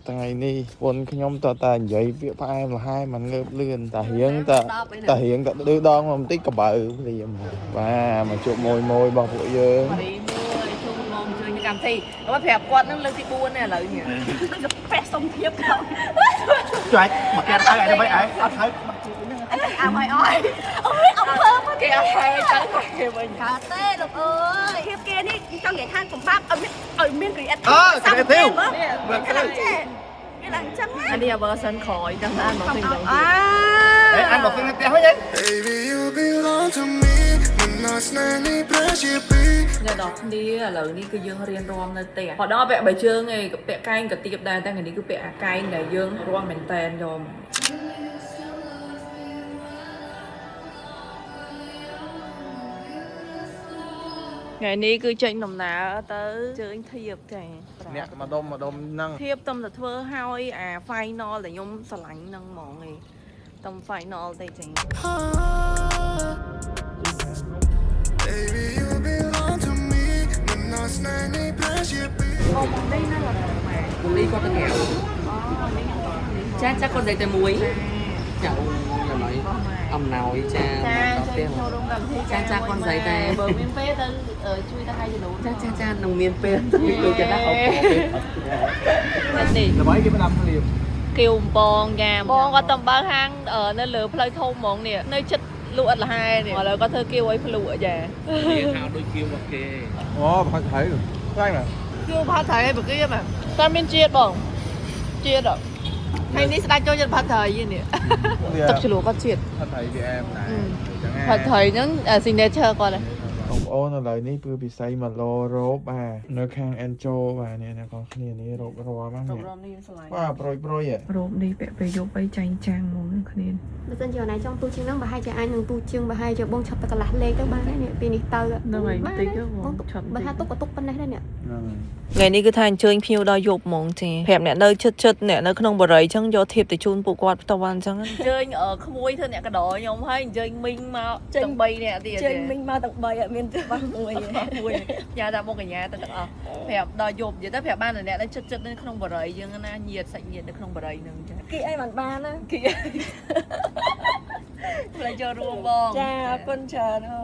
ថ្ងៃនេះពុនខ្ញុំតើនិយាយពាក្យផ្អែមល្ហែមមិនងើបលឿនតារៀងតារៀងតាឌឺដងមកបន្តិចក៏បើព្រាមបាទមកជួបមួយរបស់ពួកយើងជួយកម្មវិធីហើយប្រាប់គាត់នឹងលើកទី4នេះឥឡូវនេះពេះសុំធៀបទៅជួយមកគេឲ្យឲ្យអត់ហើយមកជួបនេះអញអាប់ឲ្យអូយអំពើគេអត់ហេទៅគេវិញខាទេលោកអើយធៀបគេនេះចង់និយាយថាសម្បាប់ឲ្យមានគ្រីអេតគ្រីអេទីវមើលគេឡើងចេះគេឡើងចឹងអានេះ version ក្រោយចឹងដែរមកឃើញចឹងអេអានមកឃើញផ្ទះវិញ Baby you belong to me មិនណាស់ស្នេហ៍នេះប្រជាពីអ្នកនរគ្នាឥឡូវនេះគឺយើងរៀនរាំនៅផ្ទះគាត់ដល់ពាក់បើជើងឯងក៏ពាក់កែងក៏ទៀបដែរតែថ្ងៃនេះគឺពាក់អាកែងដែលយើងរាំមែនតែនយំថ្ងៃនេះគឺចេញដំណើរទៅជើញធៀបចាអ្នកម្ដុំហ្នឹងធៀបតំទៅធ្វើឲ្យអា final ដែលខ្ញុំស្រឡាញ់ហ្នឹងហ្មងឯងតំ final ទេចា Baby you belong to me មិនណាស់ស្នេហ៍នេះប្រជាពីអូមកនេះណាមកនេះគាត់ទៅកែវចាគាត់និយាយតែមួយចាអូឡើយអំណោយចាមកដល់ផ្ទះចូលរួមកម្មវិធីចាគាត់និយាយតែបើមានពេលទៅជួយទៅឲ្យជំនួសចានឹងមានពេលជួយចាអត់នេះល្បីគេផ្ដាំភ្លាមគៀវបំពងចាបងគាត់តំបើហាងនៅលើផ្លូវធំហ្មងនេះនៅចិត្តលក់អត់លហែនេះឥឡូវគាត់ធ្វើគៀវឲ្យភ្លក់ចាគេហៅដូចគៀវរបស់គេអូផាត់ថៃខ្លាំងណាស់គៀវផាត់ថៃឲ្យបកៀមតែមានជាតិបងជាតិថ្ងៃនេះស្ដាច់ចូលចិត្តផាត់ថៃនេះទឹកជ្រលក់គាត់ជាតិផាត់ថៃវាអែមដែរផាត់ថៃហ្នឹង signature គាត់បងប្អូនឥឡូវនេះគឺពិស័យ1ឡូរ៉ូបបាទនៅខាង Enjo បាទនេះអ្នកនរគ្នានេះរ៉ូបរាល់ហ្នឹងបាទប្រុយរ៉ូបនេះពាក់ពេលយប់អីចាញ់ចាំងហ្មងគ្នាបើសិនជាអនឡាញចង់ទូជាងហ្នឹងប្រហែលជាអាចនឹងទូជាងប្រហែលជាបងឆាប់ទៅកន្លះលេខទៅបានហើយនេះពីនេះទៅហ្នឹងហើយបន្តិចទៅបងឆាប់បើថាទុកក៏ទុកប៉ុណ្ណេះដែរនេះថ្ងៃនេះគឺថាអញ្ជើញភ្ញៀវដល់យប់ហ្មងទេប្រាប់អ្នកនៅជិតអ្នកនៅក្នុងបរិយអញ្ចឹងយកធៀបទៅជូនពួកគាត់ផ្ទាល់អញ្ចឹងអញ្ជើញក្មួយធ្វើអ្នកកដោខ្ញុំហើយអញ្ជើញមីងមកទាំង3នាក់ទៀតអញ្ជើញមីងមកទាំង3អត់មានទេបាស់មួយញ៉ាថាបងកញ្ញាទៅទាំងអស់ប្រាប់ដល់យប់និយាយទៅប្រាប់បានអ្នកនៅជិតនៅក្នុងបរិយយើងណាញាតសាច់ញាតនៅក្នុងបរិយហ្នឹងចាគេអីមិនបានណាគេផ្លែចូលរួមបងចាអរគុណច្រើនអូ